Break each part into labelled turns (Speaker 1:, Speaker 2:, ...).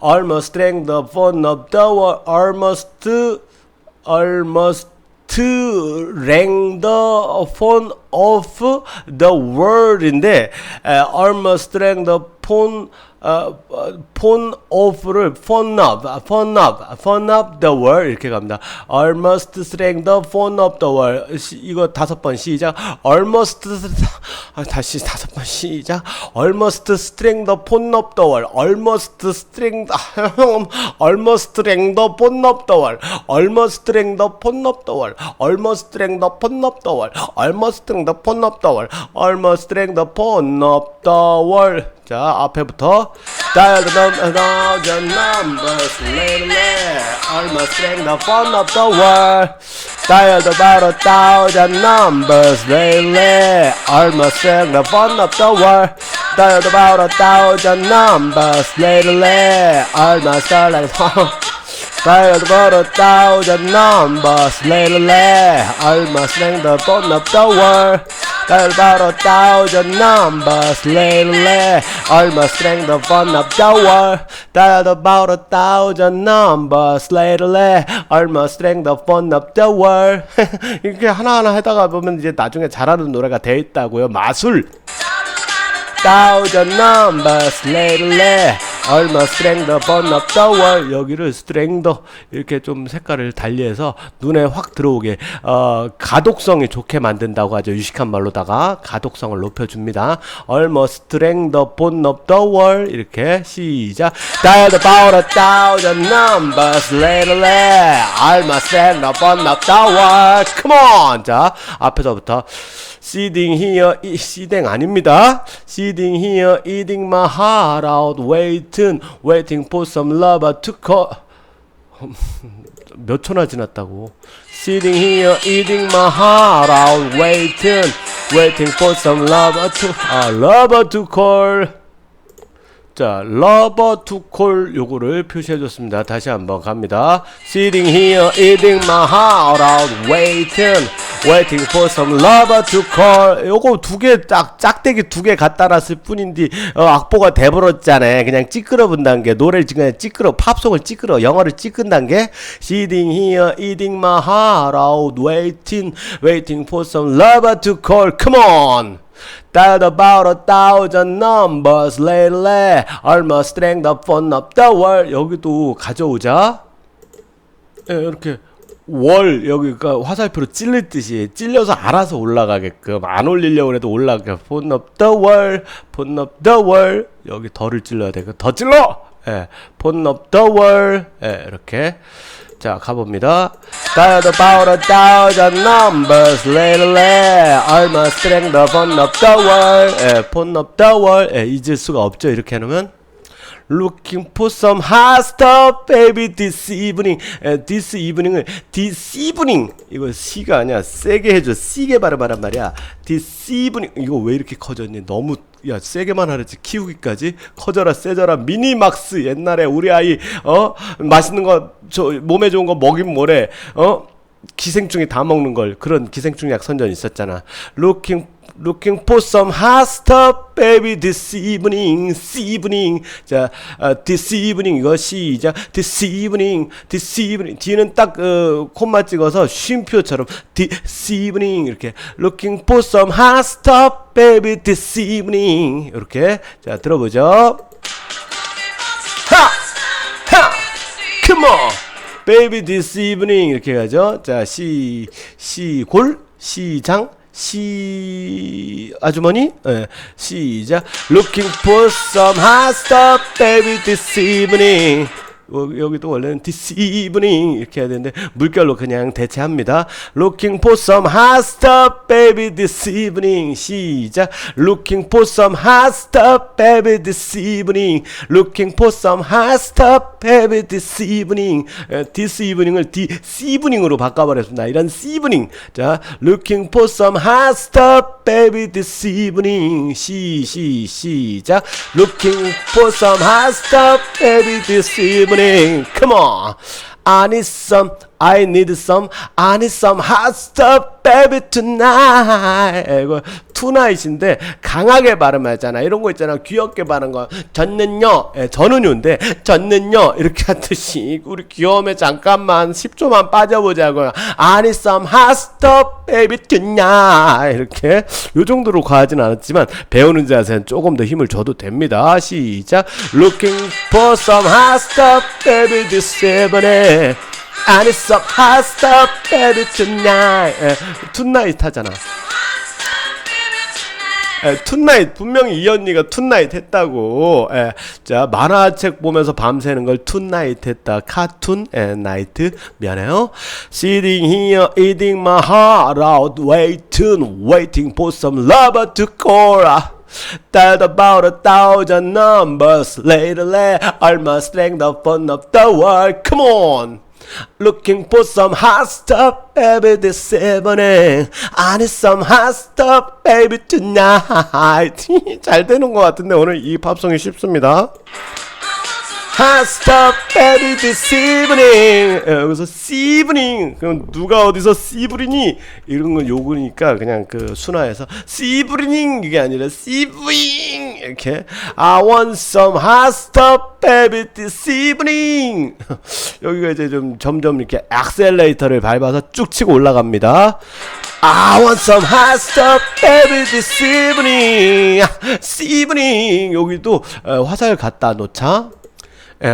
Speaker 1: almost drank the phone of the world. Almost rang the phone of the world인데 almost rang the phone off를 phone of the world 이렇게 갑니다. almost rang the phone of the world. 이거 5번 시작. almost 다시 5번 시작. almost rang the phone of the world. almost rang the phone of the world. almost rang the phone of the world. almost rang the phone of the world. almost rang the phone of the world. almost rang the phone of the world. 자, 앞에부터 dial the numbers lately. Almost rang the phone of the world. Dialed about 1,000 numbers lately. Almost rang the phone of the world. Dialed about 1,000 numbers lately. Almost rang the phone. Dialed about 1,000 numbers lately. Almost rang the phone of the world. Dialed about 1,000 numbers lately. Almost rang the phone of the world. Dialed about 1,000 numbers lately. Almost rang the phone of the world. 이렇게 하나하나 하다가 보면 이제 나중에 잘하는 노래가 돼 있다고요. 마술. 1,000 numbers lately. Almost rang the phone of the world. 여기를 strength 이렇게 좀 색깔을 달리해서 눈에 확 들어오게 가독성이 좋게 만든다고 하죠. 유식한 말로다가 가독성을 높여줍니다. Almost rang the phone of the world. 이렇게 시작. Dialed about 1,000 numbers lately. Almost rang the phone of the world. Come on. 자, 앞에서부터 Sitting here, sitting 아닙니다. Sitting here, eating my heart out, waiting for some lover to call. 몇 초나 지났다고. Sitting here, eating my heart out, waiting for some lover to call. 자, lover to call 요거를 표시해줬습니다. 다시 한번 갑니다. Sitting here, eating my heart out, waiting for some lover to call. 요거 두 개 짝대기 2개 갖다 놨을 뿐인데 악보가 돼버렸잖아요. 그냥 찌끄러 본다는 게 노래를 그냥 찌끄러 팝송을 찌끄러 영어를 찌끈다는 게 Sitting here, eating my heart out, waiting for some lover to call. Come on. Dialed about 1,000 numbers lately. Almost rang the phone of the world. 여기도 가져오자. 예, 이렇게 월 여기가 화살표로 찔릴 듯이 찔려서 알아서 올라가게끔 안 올리려고 해도 올라가게. Phone of the world, phone of the world. 여기 더를 찔러야 돼. 더 찔러. 예, phone of the world. 예, 이렇게. 자, 가봅니다. Dialed about 1,000 numbers lately. Almost rang the phone of the world. 예, phone of the world. 예, 잊을 수가 없죠. 이렇게 해놓으면 Looking for some hot stuff, baby, this evening. this evening을 this evening. 이거 C가 아니야. 세게 해줘. C게 발음하란 말이야. this evening. 이거 왜 이렇게 커졌니? 너무 야 세게만 하랬지. 키우기까지 커져라 세져라. 미니막스. 옛날에 우리 아이 맛있는 거 몸에 좋은 거 먹이면 뭐래. 기생충이 다 먹는 걸. 그런 기생충 약 선전 있었잖아. Looking for some hot stuff, baby, this evening. 자, this evening 이거 시작. This evening. 뒤는 딱 콤마 찍어서 쉼표처럼 this evening 이렇게. Looking for some hot stuff, baby, this evening. 이렇게. 자, 들어보죠. Come on, baby, this evening 이렇게 가죠. 자, 시골, 시장. 아주머니? 예, 시작. Looking for some hot stuff, baby, this evening. 여기도 원래는 this evening 이렇게 해야 되는데 물결로 그냥 대체합니다. Looking for some hot stuff, baby, this evening. 시작. Looking for some hot stuff, baby, this evening. Looking for some hot stuff, baby, this evening. this evening을 this evening으로 바꿔버렸습니다. 이런 evening. 자, Looking for some hot stuff, baby, this evening. 시작. Looking for some hot stuff, baby, this evening. Come on. I need some hot stuff, baby, tonight. 이거 tonight인데 강하게 발음하잖아. 이런 거 있잖아. 귀엽게 발음한 거. 저는요, 저는요인데 저는요 이렇게 하듯이 우리 귀여움에 잠깐만 10초만 빠져보자고요. I need some hot stuff, baby tonight. 이렇게 요 정도로 과하진 않았지만 배우는 자세는 조금 더 힘을 줘도 됩니다. 시작. Looking for some hot stuff, baby this evening. I need some hot stuff, baby tonight. tonight 하잖아. 툰나잇 분명히 이 언니가 툰나잇 했다고. 자, 만화책 보면서 밤새는 걸 툰나잇 했다. 카툰 나이트 미안해요. Sitting here eating my heart out, waiting for some lover to call. That about 1,000 numbers lately, almost like the fun of the world. Come on. Looking for some hot stuff, baby, this evening. I need some hot stuff, baby, tonight. 잘 되는 것 같은데 오늘 이 팝송이 쉽습니다. Hot stuff, baby, this evening. 여기서 evening. 그럼 누가 어디서 씨부리니? 이런 건 요구니까 그냥 그 순화해서 씨부리닝 이게 아니라 씨부잉 이렇게. I want some hot stuff, baby, this evening. 여기가 이제 좀 점점 이렇게 액셀레이터를 밟아서 쭉 치고 올라갑니다. I want some hot stuff, baby, this evening. evening. 여기도 화살 갖다 놓자.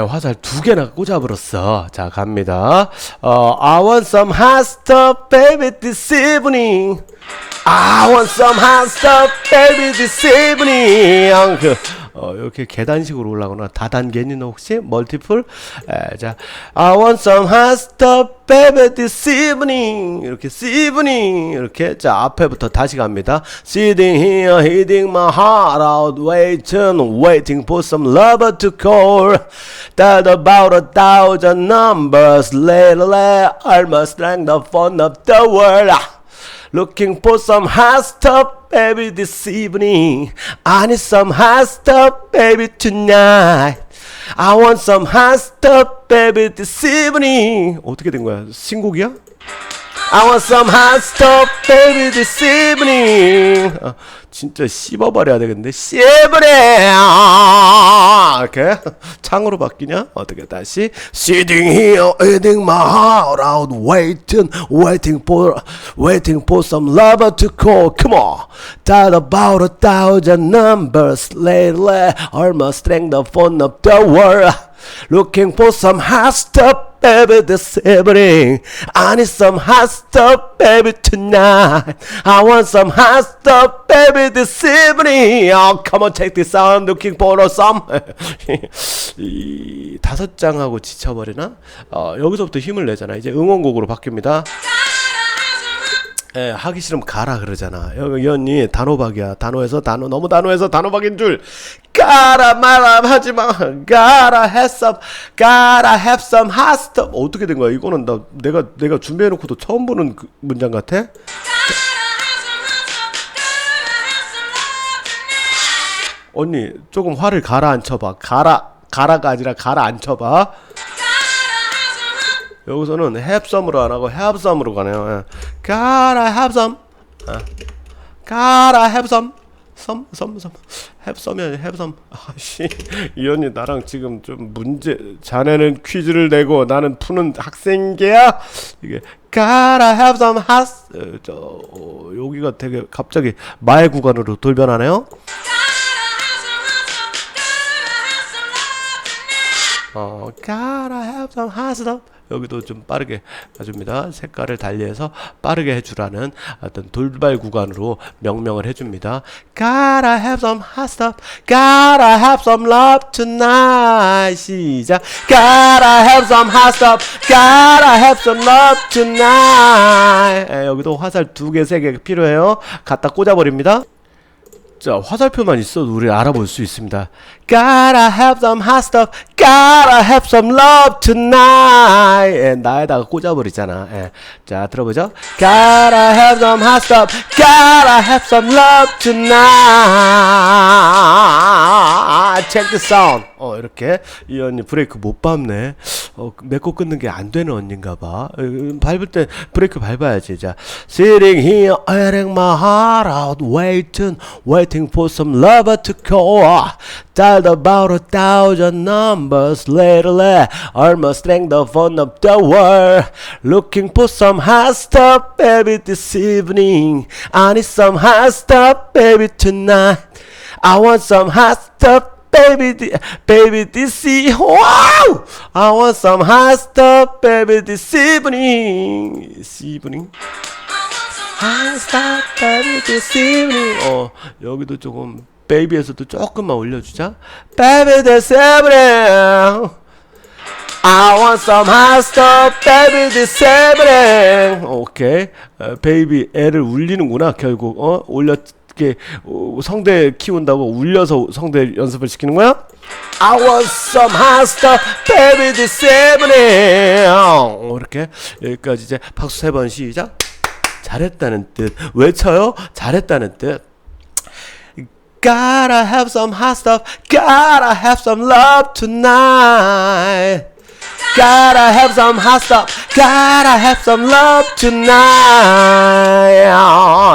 Speaker 1: 화살 2개나 꽂아버렸어. 자, 갑니다. I want some hot stuff, baby, this evening. I want some hot stuff, baby, this evening. 이렇게 계단식으로 올라가나 다단계니 혹시 멀티플? 자, I want some hot stuff, baby, this evening. 이렇게 evening 이렇게. 자, 앞에부터 다시 갑니다. Sitting here, hitting my heart out, waiting for some lover to call. That about 1,000 numbers lately, almost like the fun of the world. Looking for some hot stuff, baby, this evening. I need some hot stuff, baby, tonight. I want some hot stuff, baby, this evening. 어떻게 된 거야? 신곡이야? I want some hot stuff, baby, this evening. 진짜 씹어버려야 되겠는데. 씹으래! 이렇게 창으로 바뀌냐? 어떻게 다시? Sitting here, eating my heart out, waiting for some lover to call. Come on. That about 1,000 numbers lately, almost like the fun of the world. Looking for some hot stuff, baby, this evening. I need some hot stuff, baby, tonight. I want some hot stuff, baby, this evening. Oh, come on, take this on. Looking for some. 이 5장하고 지쳐버리나? 여기서부터 힘을 내잖아. 이제 응원곡으로 바뀝니다. 하기 싫으면 가라 그러잖아. 여기 이 언니 단호박이야. 단호해서 너무 단호해서 단호박인 줄. 가라 말아 하지마. gotta have some hot stuff. 어떻게 된 거야? 이거는 내가 준비해놓고도 처음 보는 그 문장 같아. 언니 조금 화를 가라앉혀봐. 가라가 아니라 가라앉혀봐. 여기서는 have some으로 안 하고 have some으로 가네요. Gotta have some. Gotta have some. have some. 아씨, 이 언니 나랑 지금 좀 자네는 퀴즈를 내고 나는 푸는 학생계야. 이게 Gotta have some hot. 여기가 되게 갑자기 마의 구간으로 돌변하네요. Gotta have some hot stuff. 여기도 좀 빠르게 해줍니다. 색깔을 달리해서 빠르게 해주라는 어떤 돌발 구간으로 명명을 해줍니다. Gotta have some hot stuff. Gotta have some love tonight. 시작. Gotta have some hot stuff. Gotta have some love tonight. 여기도 화살 2개, 3개 필요해요. 갖다 꽂아버립니다. 자, 화살표만 있어도 우리 알아볼 수 있습니다. Gotta have some hot stuff. Gotta have some love tonight. 예, 나에다가 꽂아버리잖아. 예. 자, 들어보죠. Gotta have some hot stuff. Gotta have some love tonight. Check the sound. 이렇게 이 언니 브레이크 못 밟네. 맺고 끊는 게 안 되는 언니인가 봐. 밟을 때 브레이크 밟아야지. 자, sitting here wearing my heart out, waiting for some lover to call. Dialed about 1,000 numbers lately, almost rang the phone of the world. Looking for some hot stuff, baby, this evening. I need some hot stuff, baby, tonight. I want some hot stuff. Baby, this wow! I want some hot stuff, baby, this evening. Hot stuff, baby, this evening. 여기도 조금 베이비에서도 조금만 올려주자. Baby, this evening. I want some hot stuff, baby, this evening. 오케이. 베이비 애를 울리는구나 결국. 올렸. 이렇게 성대 키운다고 울려서 성대 연습을 시키는 거야? I want some hot stuff, baby, this evening. 이렇게 여기까지 이제 박수 3번 시작. 잘했다는 뜻. 외쳐요. 잘했다는 뜻. Gotta have some hot stuff. Gotta have some love tonight. Gotta have some hot stuff. Gotta have some love tonight.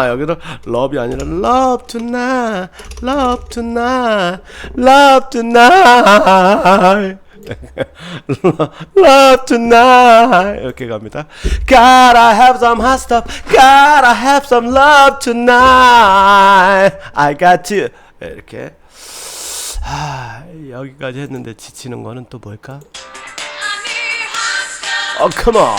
Speaker 1: 여기도 love이 아니라 love tonight. Love tonight. Love tonight. Love tonight. 이렇게 갑니다. Gotta have some hot stuff. Gotta have some love tonight. I got you. 이렇게. 여기까지 했는데 지치는 거는 또 뭘까? Come on.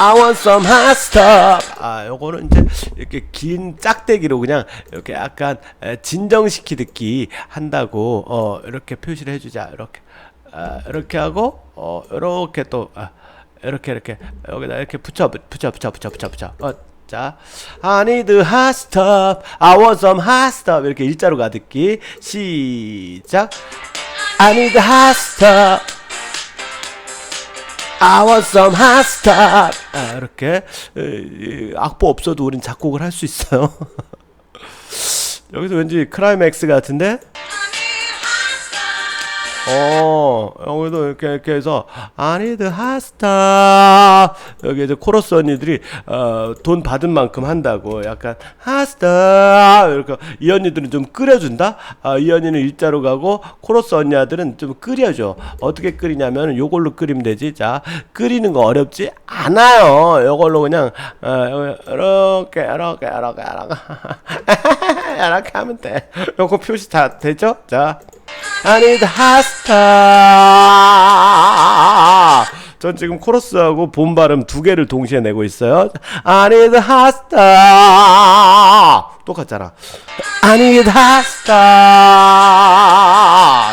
Speaker 1: I want some hot stuff. 요거는 이제 이렇게 긴 짝대기로 그냥 이렇게 약간 진정시키 듣기 한다고 이렇게 표시를 해주자. 이렇게 하고 이렇게 또 이렇게 여기다 이렇게 붙여. 자, I need hot stuff. I want some hot stuff. 이렇게 일자로 가듣기. 시작. I need hot stuff. I want some hot stuff. 이렇게 악보 없어도 우린 작곡을 할 수 있어요. 여기서 왠지 클라이맥스 같은데? 여기도 이렇게 해서 I need hot stuff. 여기 이제 코러스 언니들이 돈 받은 만큼 한다고 약간 hot stuff. 이렇게 이 언니들은 좀 끓여준다. 이 언니는 일자로 가고 코러스 언니들은 좀 끓여줘. 어떻게 끓이냐면 요걸로 끓이면 되지. 자, 끓이는 거 어렵지 않아요. 요걸로 그냥 이렇게 하면 돼. 요거 표시 다 되죠? 자. I need hot stuff. 전 지금 코러스하고 본 발음 두 개를 동시에 내고 있어요. I need hot stuff. 똑같잖아. I need hot stuff.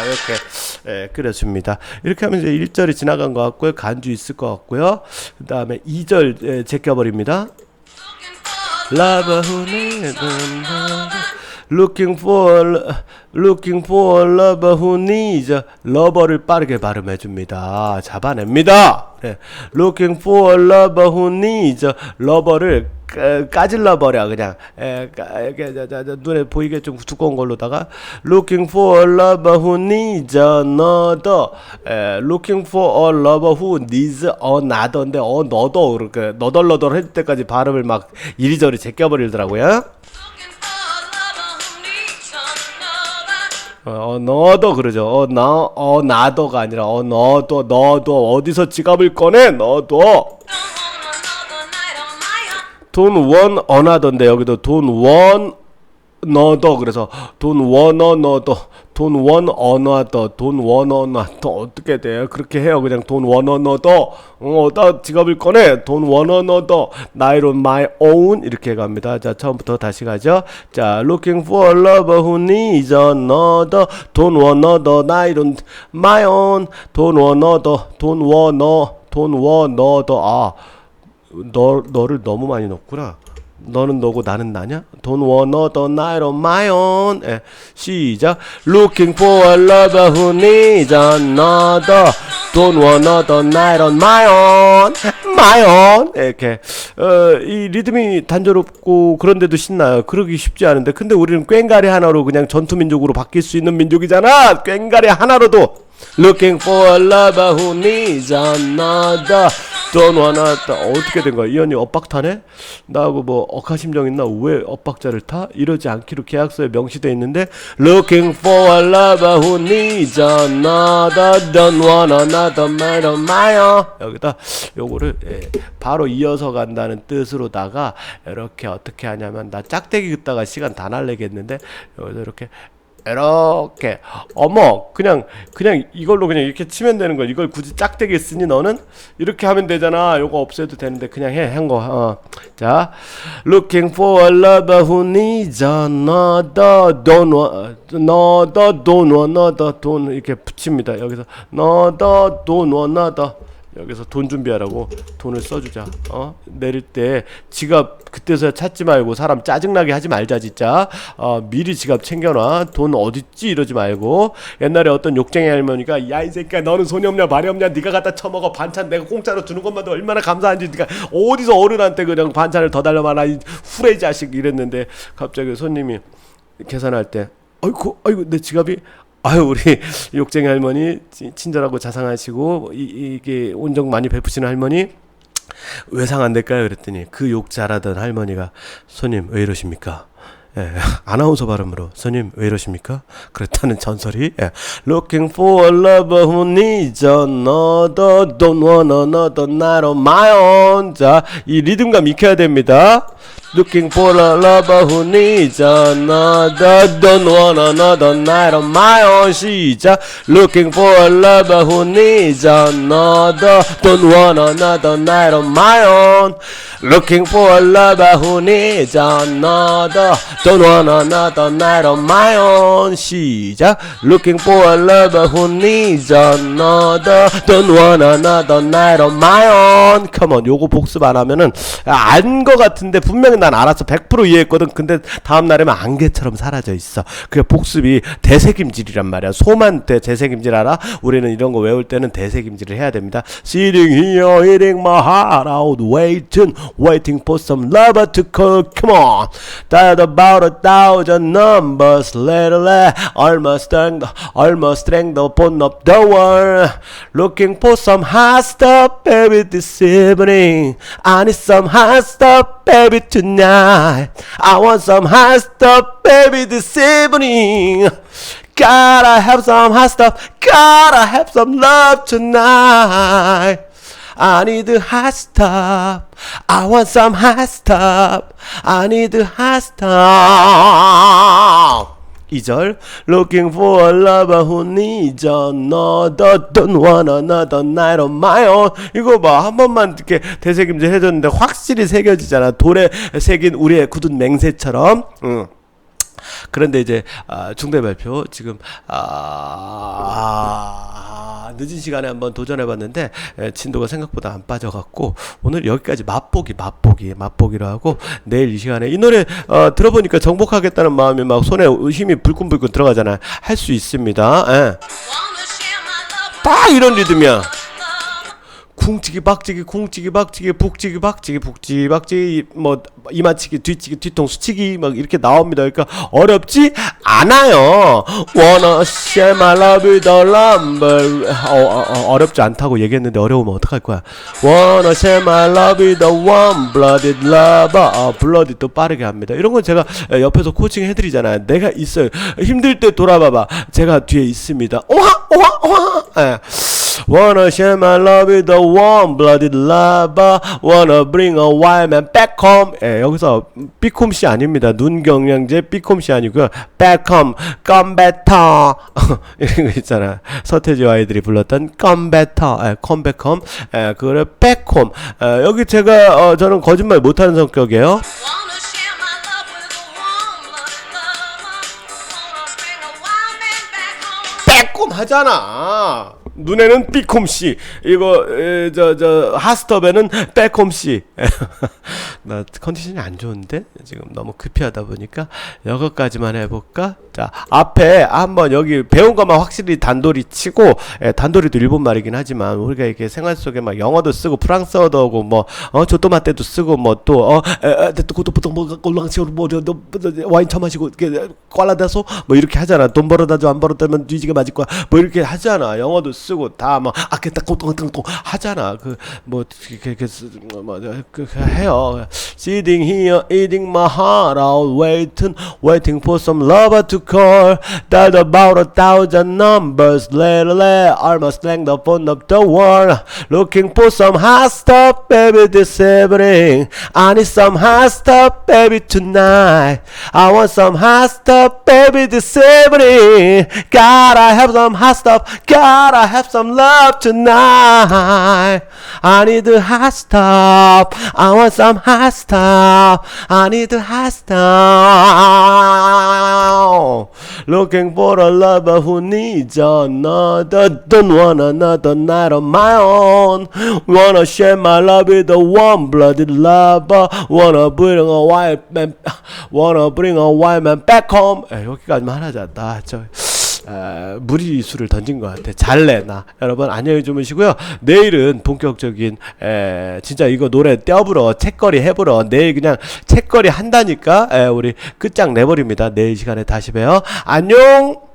Speaker 1: 이렇게 끓여줍니다. 이렇게 하면 이제 1절이 지나간 것 같고요. 간주 있을 것 같고요. 그 다음에 2절 제껴버립니다. Love who needs Looking for lover who needs. 러버를 빠르게 발음해줍니다. 잡아냅니다. 네. Looking for lover who needs. 러버를 까질러 버려 그냥. 눈에 보이게 좀 두꺼운 걸로다가 Looking for lover who needs another. Looking for a lover who needs another인데 another 그렇게 너덜너덜 할 때까지 발음을 막 이리저리 제껴버리더라고요. 너도 그러죠. 나도가 아니라 너도 어디서 지갑을 꺼내? 너도 돈 원 어나던데 여기도 돈 원 너도 그래서 돈 원어 너도 돈 원 어나더 돈 원어 나더 어떻게 돼요? 그렇게 해요. 그냥 돈 원어 너도 나 지갑을 꺼내 돈 원어 너도 나이 on my own 이렇게 갑니다. 자 처음부터 다시 가죠. 자 looking for a lover who needs another 돈 원어 너 나이 on my own 돈 원어 돈 원어 너 너를 너무 많이 넣었구나. 너는 너고 나는 나냐? Don't want another night on my own. 예, 시작. Looking for a lover who needs another. Don't want another night on my own. My own. 이렇게 이 리듬이 단조롭고 그런데도 신나요. 그러기 쉽지 않은데 근데 우리는 꽹가리 하나로 그냥 전투민족으로 바뀔 수 있는 민족이잖아. 꽹가리 하나로도. Looking for a lover who needs another. Don't wanna. 어떻게 된 거야? 이 언니 엇박 타네? 나하고 뭐 억하심정 있나? 왜 엇박자를 타? 이러지 않기로 계약서에 명시되어 있는데 Looking for a lover who needs another. Don't want another man of my own. 여기다 요거를 바로 이어서 간다는 뜻으로다가 이렇게 어떻게 하냐면 나 짝대기 긋다가 시간 다 날래겠는데 여기서 이렇게 어머 그냥 이걸로 그냥 이렇게 치면 되는 거. 이걸 굳이 짝대기 쓰니 너는 이렇게 하면 되잖아. 요거 없애도 되는데 그냥 한 거. 자, looking for a lover who needs another. don't want another. 돈 이렇게 붙입니다. 여기서 another, don't want another. 여기서 돈 준비하라고 돈을 써주자. 내릴 때 지갑 그때서야 찾지 말고 사람 짜증나게 하지 말자 진짜. 미리 지갑 챙겨놔. 돈 어딨지 이러지 말고. 옛날에 어떤 욕쟁이 할머니가 야 이 새끼야 너는 손이 없냐 발이 없냐 네가 갖다 처먹어 반찬 내가 공짜로 주는 것만도 얼마나 감사한지 네가 어디서 어른한테 그냥 반찬을 더 달라봐라 이 후레 자식 이랬는데 갑자기 손님이 계산할 때 아이고 내 지갑이 아유 우리 욕쟁이 할머니 친절하고 자상하시고 이게 온정 많이 베푸시는 할머니 외상 안 될까요? 그랬더니 그 욕 잘하던 할머니가 손님 왜 이러십니까? 예, 아나운서 발음으로 손님 왜 이러십니까? 그랬다는 전설이. Looking for a lover who needs another. Don't want another night on my own. 자, 이 리듬감 익혀야 됩니다. Looking for a lover who needs another. Don't want another night on my own. 시작. Looking for a lover who needs another. Don't want another night on my own. Looking for a lover who needs another. Don't want another night on my own. 시작. Looking for a lover who needs another. Don't want another night on my own. Come on. 요거 복습 안 하면은 안 거 같은데 분명히 난 알았어. 100% 이해했거든. 근데 다음 날에만 안개처럼 사라져 있어. 그게 복습이 대세김질이란 말이야. 소만 대세김질 알아? 우리는 이런 거 외울 때는 대세김질을 해야 됩니다. Sitting here eating my heart out waiting for some lover to call. Come on. Dialed about 1,000 numbers lately. Almost drank the bottom of the world. Looking for some hot stuff, baby, this evening. I need some hot stuff, baby, tonight. I want some hot stuff, baby, this evening. Gotta have some hot stuff. Gotta have some love tonight. I need the hot stuff. I want some hot stuff. I need the hot stuff. 2절 Looking for a lover who needs another. Don't want another night on my own. 이거 봐. 한 번만 이렇게 대세김질 해줬는데 확실히 새겨지잖아. 돌에 새긴 우리의 굳은 맹세처럼. 그런데 이제 중대 발표 지금 늦은 시간에 한번 도전해봤는데 진도가 생각보다 안 빠져갖고 오늘 여기까지 맛보기로 하고 내일 이 시간에 이 노래 들어보니까 정복하겠다는 마음이 막 손에 힘이 불끈불끈 들어가잖아요. 할 수 있습니다. 예. 딱 이런 리듬이야. 쿵치기 박치기 쿵치기 박치기 북치기 박치기 북치기 박치기 뭐 이마치기 뒤치기 뒤통수 치기 막 이렇게 나옵니다. 그러니까 어렵지 않아요. Wanna share my love with a lumber. 어렵지 않다고 얘기했는데 어려우면 어떡할 거야. Wanna share my love with a warm-blooded lover. bloody 또 빠르게 합니다. 이런 건 제가 옆에서 코칭 해드리잖아요. 내가 있어요. 힘들 때 돌아봐봐. 제가 뒤에 있습니다. 오하. Wanna share my love with a warm-blooded lover. Wanna bring a wild man back home. 여기서 삐콤씨 아닙니다. 눈경량제 삐콤씨 아니고요. back home, come better. 이런 거 있잖아. 서태지와 아이들이 불렀던 come better, come back home. 그거를 back home. 여기 제가 저는 거짓말 못하는 성격이에요. 빼꼼하잖아. 눈에는 삐콤씨, 이거 저 하스톱에는 빼꼼씨. 나 컨디션이 안 좋은데 지금 너무 급히 하다 보니까 이거까지만 해볼까? 자, 앞에 한번 여기 배운 것만 확실히 단도리 치고, 단도리도 일본 말이긴 하지만 우리가 이렇게 생활 속에 막 영어도 쓰고 프랑스어도 하고 뭐 조또마떼도 쓰고 뭐 또 그것도 뭐 꼴랑치고 뭐 와인 처마시고 꼴라다소 뭐 이렇게 하잖아. 돈 벌어다줘 안 벌어다면 뒤지게 맞을 거야 뭐 이렇게 하잖아. 영어도 쓰고 다 뭐 아꼈다 꼬똥꼬똥 하잖아. 그 뭐 그 해요. Sitting here eating my heart out, waiting for some lover to call. Dialed about 1,000 numbers lately, almost rang the phone of the world. Looking for some hot stuff, baby, this evening. I need some hot stuff, baby, tonight. I want some hot stuff, baby, this evening. Gotta have some hot stuff, gotta have some love tonight. I need the hot stuff, I want some hot stuff. I need the hot stuff. Looking for a lover who needs another. Don't want another night on my own. Wanna share my love with a warm-blooded lover. Wanna bring a white man back home. 여기까지만 하자. 무리수를 던진 것 같아. 잘내 나. 여러분 안녕히 주무시고요. 내일은 본격적인 진짜 이거 노래 떼어불어 책거리 해불어. 내일 그냥 책거리 한다니까 우리 끝장 내버립니다. 내일 시간에 다시 봬요. 안녕.